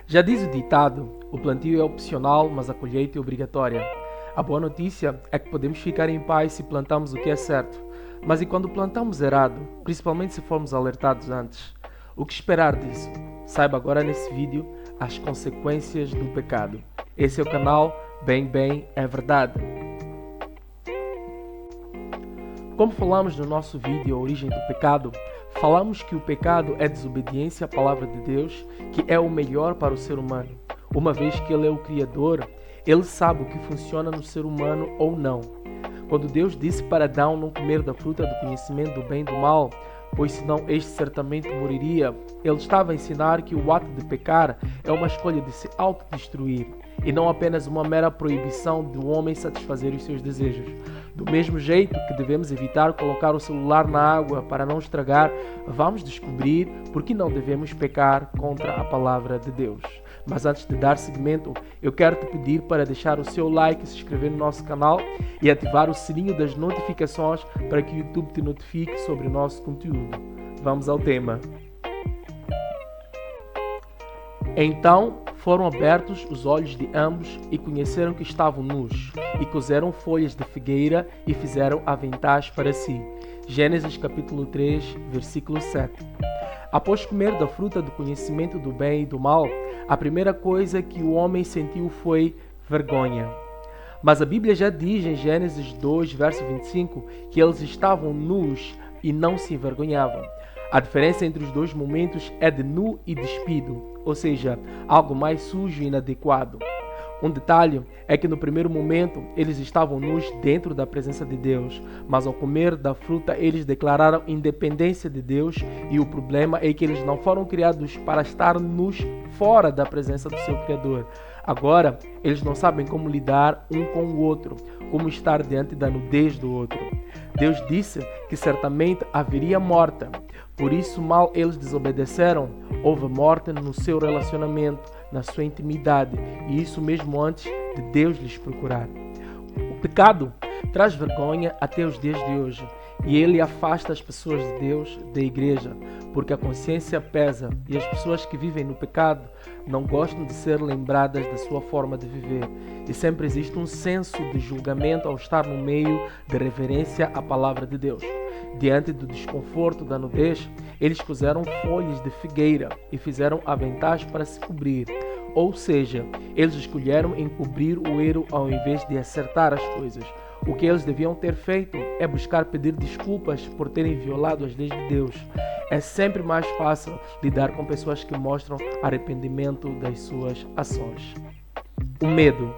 Já diz o ditado, o plantio é opcional, mas a colheita é obrigatória. A boa notícia é que podemos ficar em paz se plantamos o que é certo, mas e quando plantamos errado, principalmente se formos alertados antes? O que esperar disso? Saiba agora nesse vídeo as consequências do pecado. Esse é o canal Bem é Verdade. Como falamos no nosso vídeo A Origem do Pecado, falamos que o pecado é desobediência à palavra de Deus, que é o melhor para o ser humano. Uma vez que Ele é o Criador, Ele sabe o que funciona no ser humano ou não. Quando Deus disse para Adão não comer da fruta do conhecimento do bem e do mal, pois senão este certamente moriria, Ele estava a ensinar que o ato de pecar é uma escolha de se autodestruir e não apenas uma mera proibição do homem satisfazer os seus desejos. Do mesmo jeito que devemos evitar colocar o celular na água para não estragar, vamos descobrir por que não devemos pecar contra a palavra de Deus. Mas antes de dar seguimento, eu quero te pedir para deixar o seu like, se inscrever no nosso canal e ativar o sininho das notificações para que o YouTube te notifique sobre o nosso conteúdo. Vamos ao tema. Então foram abertos os olhos de ambos e conheceram que estavam nus, e coseram folhas de figueira e fizeram aventais para si. Gênesis capítulo 3, versículo 7. Após comer da fruta do conhecimento do bem e do mal, a primeira coisa que o homem sentiu foi vergonha. Mas a Bíblia já diz em Gênesis 2, verso 25, que eles estavam nus e não se envergonhavam. A diferença entre os dois momentos é de nu e despido, ou seja, algo mais sujo e inadequado. Um detalhe é que no primeiro momento eles estavam nus dentro da presença de Deus, mas ao comer da fruta eles declararam independência de Deus, e o problema é que eles não foram criados para estar nus fora da presença do seu Criador. Agora, eles não sabem como lidar um com o outro, como estar diante da nudez do outro. Deus disse que certamente haveria morte, por isso mal eles desobedeceram, houve morte no seu relacionamento, na sua intimidade, e isso mesmo antes de Deus lhes procurar. O pecado traz vergonha até os dias de hoje, e ele afasta as pessoas de Deus da igreja, porque a consciência pesa e as pessoas que vivem no pecado não gostam de ser lembradas da sua forma de viver, e sempre existe um senso de julgamento ao estar no meio de reverência à palavra de Deus. Diante do desconforto da nudez, eles coseram folhas de figueira e fizeram aventais para se cobrir. Ou seja, eles escolheram encobrir o erro ao invés de acertar as coisas. O que eles deviam ter feito é buscar pedir desculpas por terem violado as leis de Deus. É sempre mais fácil lidar com pessoas que mostram arrependimento das suas ações. O medo.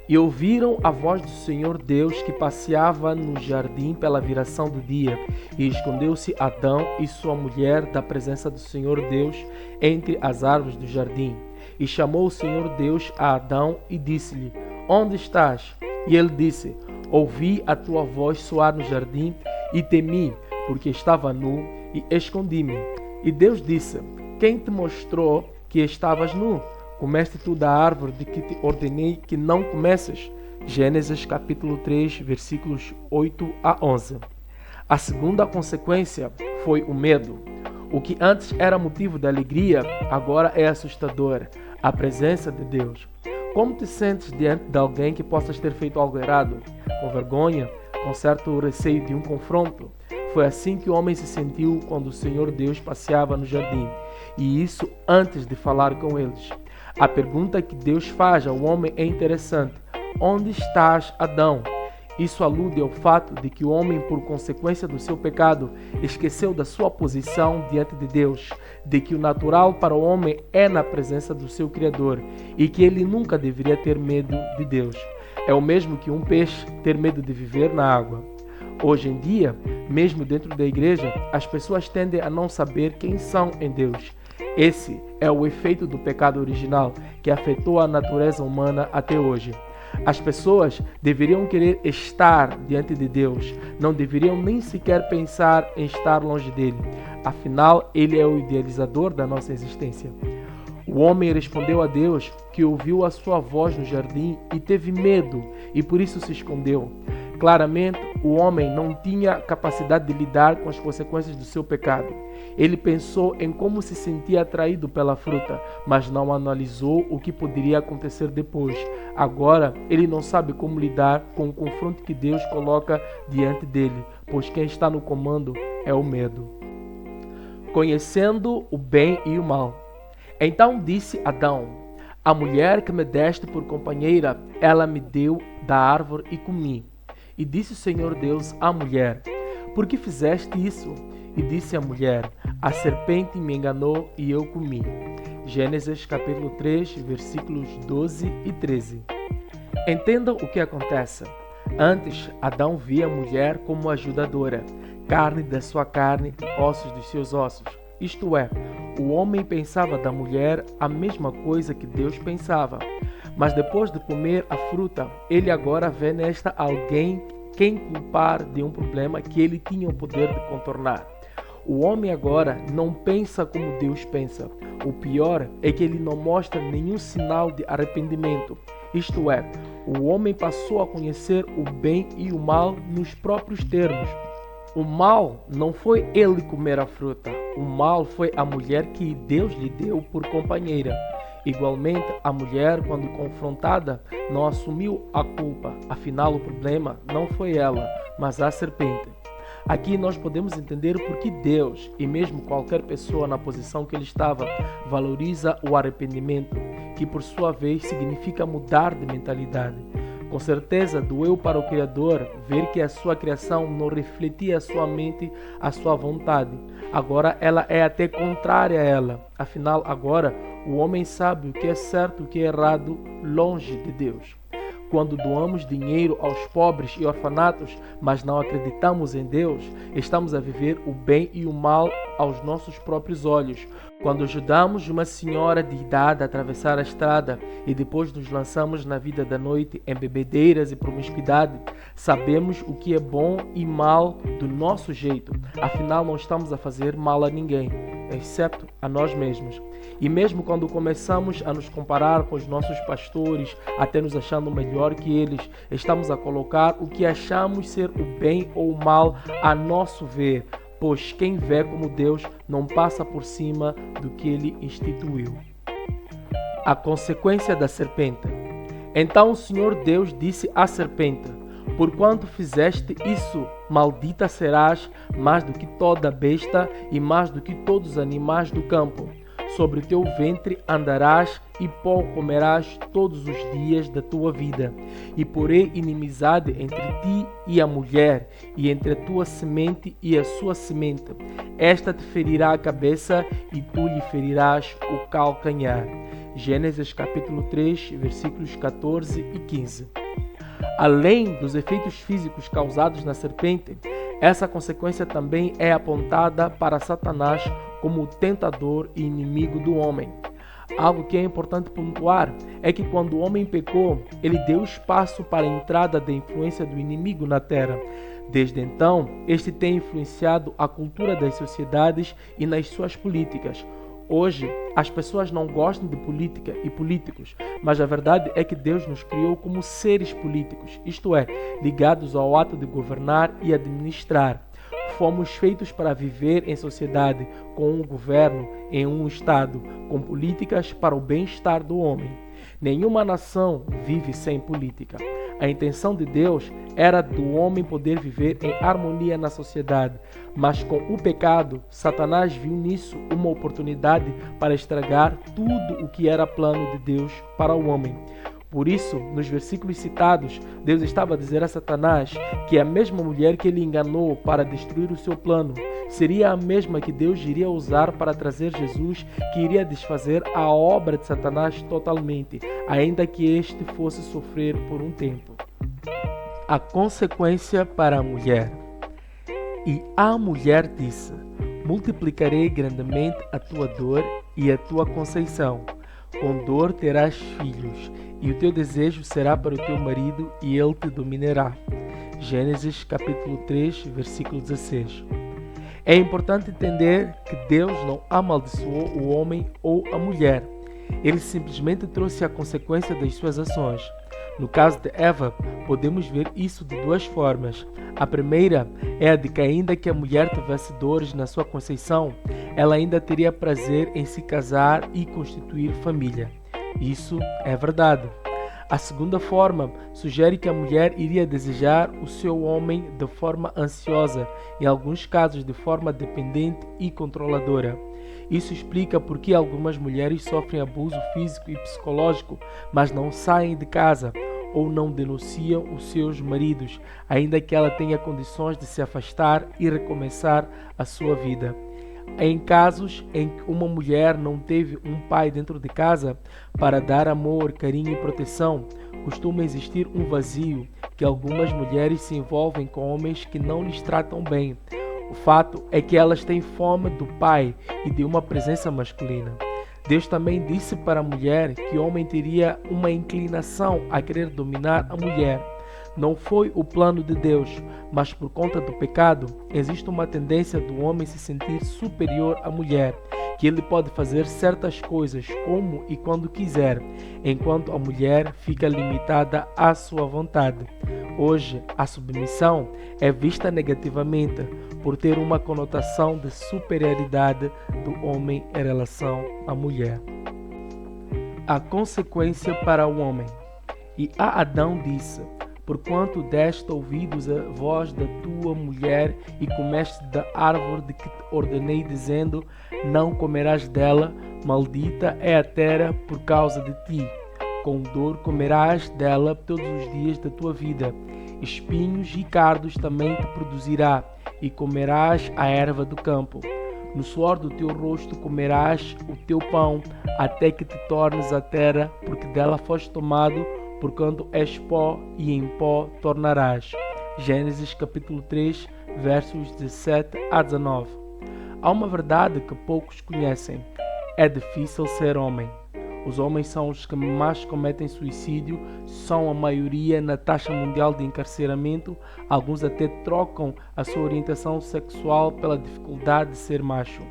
E ouviram a voz do Senhor Deus que passeava no jardim pela viração do dia, e escondeu-se Adão e sua mulher da presença do Senhor Deus entre as árvores do jardim. E chamou o Senhor Deus a Adão e disse-lhe: Onde estás? E ele disse: Ouvi a tua voz soar no jardim e temi, porque estava nu e escondi-me. E Deus disse: Quem te mostrou que estavas nu? Comeste tu da árvore de que te ordenei que não comesses? Gênesis capítulo 3, versículos 8 a 11. A segunda consequência foi o medo. O que antes era motivo de alegria, agora é assustador. A presença de Deus. Como te sentes diante de alguém que possas ter feito algo errado? Com vergonha? Com certo receio de um confronto? Foi assim que o homem se sentiu quando o Senhor Deus passeava no jardim. E isso antes de falar com eles. A pergunta que Deus faz ao homem é interessante. Onde estás, Adão? Isso alude ao fato de que o homem, por consequência do seu pecado, esqueceu da sua posição diante de Deus, de que o natural para o homem é na presença do seu Criador e que ele nunca deveria ter medo de Deus. É o mesmo que um peixe ter medo de viver na água. Hoje em dia, mesmo dentro da igreja, as pessoas tendem a não saber quem são em Deus. Esse é o efeito do pecado original que afetou a natureza humana até hoje. As pessoas deveriam querer estar diante de Deus, não deveriam nem sequer pensar em estar longe dele. Afinal, ele é o idealizador da nossa existência. O homem respondeu a Deus que ouviu a sua voz no jardim e teve medo, e por isso se escondeu. Claramente, o homem não tinha capacidade de lidar com as consequências do seu pecado. Ele pensou em como se sentia atraído pela fruta, mas não analisou o que poderia acontecer depois. Agora, ele não sabe como lidar com o confronto que Deus coloca diante dele, pois quem está no comando é o medo. Conhecendo o bem e o mal. Então disse Adão: a mulher que me deste por companheira, ela me deu da árvore e comi. E disse o Senhor Deus à mulher: por que fizeste isso? E disse a mulher: a serpente me enganou e eu comi. Gênesis capítulo 3, versículos 12 e 13. Entendam o que acontece. Antes, Adão via a mulher como ajudadora, carne da sua carne, ossos dos seus ossos. Isto é, o homem pensava da mulher a mesma coisa que Deus pensava. Mas depois de comer a fruta, ele agora vê nesta alguém quem culpar de um problema que ele tinha o poder de contornar. O homem agora não pensa como Deus pensa. O pior é que ele não mostra nenhum sinal de arrependimento. Isto é, o homem passou a conhecer o bem e o mal nos próprios termos. O mal não foi ele comer a fruta. O mal foi a mulher que Deus lhe deu por companheira. Igualmente, a mulher, quando confrontada, não assumiu a culpa. Afinal, o problema não foi ela, mas a serpente. Aqui nós podemos entender por que Deus, e mesmo qualquer pessoa na posição que ele estava, valoriza o arrependimento, que por sua vez significa mudar de mentalidade. Com certeza doeu para o Criador ver que a sua criação não refletia a sua mente, a sua vontade. Agora ela é até contrária a ela. Afinal, agora o homem sabe o que é certo e o que é errado longe de Deus. Quando doamos dinheiro aos pobres e orfanatos, mas não acreditamos em Deus, estamos a viver o bem e o mal aos nossos próprios olhos. Quando ajudamos uma senhora de idade a atravessar a estrada e depois nos lançamos na vida da noite em bebedeiras e promiscuidade, sabemos o que é bom e mal do nosso jeito. Afinal, não estamos a fazer mal a ninguém, exceto a nós mesmos. E mesmo quando começamos a nos comparar com os nossos pastores, até nos achando melhor que eles, estamos a colocar o que achamos ser o bem ou o mal a nosso ver, pois quem vê como Deus não passa por cima do que ele instituiu. A consequência da serpente. Então o Senhor Deus disse à serpente: porquanto fizeste isso, maldita serás mais do que toda besta e mais do que todos os animais do campo. Sobre o teu ventre andarás e pó comerás todos os dias da tua vida. E porei inimizade entre ti e a mulher, e entre a tua semente e a sua semente. Esta te ferirá a cabeça e tu lhe ferirás o calcanhar. Gênesis capítulo 3, versículos 14 e 15. Além dos efeitos físicos causados na serpente, essa consequência também é apontada para Satanás como o tentador e inimigo do homem. Algo que é importante pontuar é que quando o homem pecou, ele deu espaço para a entrada da influência do inimigo na terra. Desde então, este tem influenciado a cultura das sociedades e nas suas políticas. Hoje, as pessoas não gostam de política e políticos, mas a verdade é que Deus nos criou como seres políticos, isto é, ligados ao ato de governar e administrar. Fomos feitos para viver em sociedade, com um governo, em um Estado, com políticas para o bem-estar do homem. Nenhuma nação vive sem política. A intenção de Deus era do homem poder viver em harmonia na sociedade, mas com o pecado, Satanás viu nisso uma oportunidade para estragar tudo o que era plano de Deus para o homem. Por isso, nos versículos citados, Deus estava a dizer a Satanás que a mesma mulher que ele enganou para destruir o seu plano seria a mesma que Deus iria usar para trazer Jesus, que iria desfazer a obra de Satanás totalmente, ainda que este fosse sofrer por um tempo. A consequência para a mulher. E a mulher disse: multiplicarei grandemente a tua dor e a tua conceição. Com dor terás filhos, e o teu desejo será para o teu marido, e ele te dominará. Gênesis capítulo 3, versículo 16. É importante entender que Deus não amaldiçoou o homem ou a mulher. Ele simplesmente trouxe a consequência das suas ações. No caso de Eva, podemos ver isso de duas formas. A primeira é a de que, ainda que a mulher tivesse dores na sua conceição, ela ainda teria prazer em se casar e constituir família. Isso é verdade. A segunda forma sugere que a mulher iria desejar o seu homem de forma ansiosa, em alguns casos de forma dependente e controladora. Isso explica por que algumas mulheres sofrem abuso físico e psicológico, mas não saem de casa ou não denunciam os seus maridos, ainda que ela tenha condições de se afastar e recomeçar a sua vida. Em casos em que uma mulher não teve um pai dentro de casa para dar amor, carinho e proteção, costuma existir um vazio que algumas mulheres se envolvem com homens que não lhes tratam bem. O fato é que elas têm fome do pai e de uma presença masculina. Deus também disse para a mulher que o homem teria uma inclinação a querer dominar a mulher. Não foi o plano de Deus, mas por conta do pecado, existe uma tendência do homem se sentir superior à mulher, que ele pode fazer certas coisas como e quando quiser, enquanto a mulher fica limitada à sua vontade. Hoje, a submissão é vista negativamente por ter uma conotação de superioridade do homem em relação à mulher. A consequência para o homem. E a Adão disse: porquanto deste ouvidos à voz da tua mulher e comeste da árvore de que te ordenei, dizendo: não comerás dela, maldita é a terra por causa de ti. Com dor comerás dela todos os dias da tua vida. Espinhos e cardos também te produzirá, e comerás a erva do campo. No suor do teu rosto comerás o teu pão, até que te tornes a terra, porque dela foste tomado, porquanto és pó, e em pó tornarás. Gênesis capítulo 3, versos 17 a 19. Há uma verdade que poucos conhecem. É difícil ser homem. Os homens são os que mais cometem suicídio, são a maioria na taxa mundial de encarceramento, alguns até trocam a sua orientação sexual pela dificuldade de ser macho.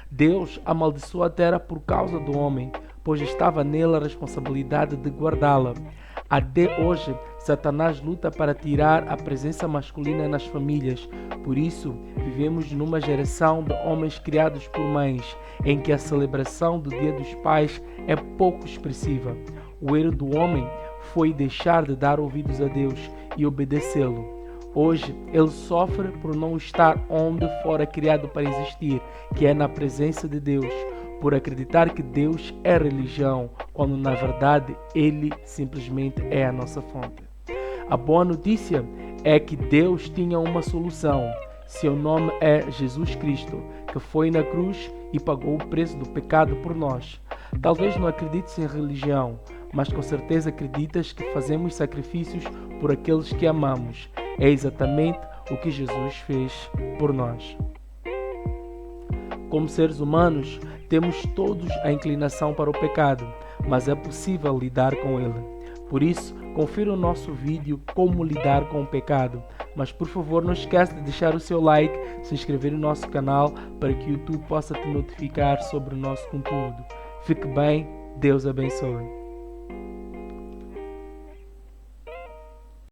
Deus amaldiçoou a terra por causa do homem, pois estava nele a responsabilidade de guardá-la. Até hoje, Satanás luta para tirar a presença masculina nas famílias. Por isso, vivemos numa geração de homens criados por mães, em que a celebração do Dia dos Pais é pouco expressiva. O erro do homem foi deixar de dar ouvidos a Deus e obedecê-lo. Hoje, ele sofre por não estar onde fora criado para existir, que é na presença de Deus, por acreditar que Deus é religião, quando na verdade Ele simplesmente é a nossa fonte. A boa notícia é que Deus tinha uma solução. Seu nome é Jesus Cristo, que foi na cruz e pagou o preço do pecado por nós. Talvez não acredites em religião, mas com certeza acreditas que fazemos sacrifícios por aqueles que amamos. É exatamente o que Jesus fez por nós. Como seres humanos, temos todos a inclinação para o pecado, mas é possível lidar com ele. Por isso, confira o nosso vídeo Como Lidar com o Pecado. Mas por favor, não esqueça de deixar o seu like, se inscrever no nosso canal para que o YouTube possa te notificar sobre o nosso conteúdo. Fique bem, Deus abençoe.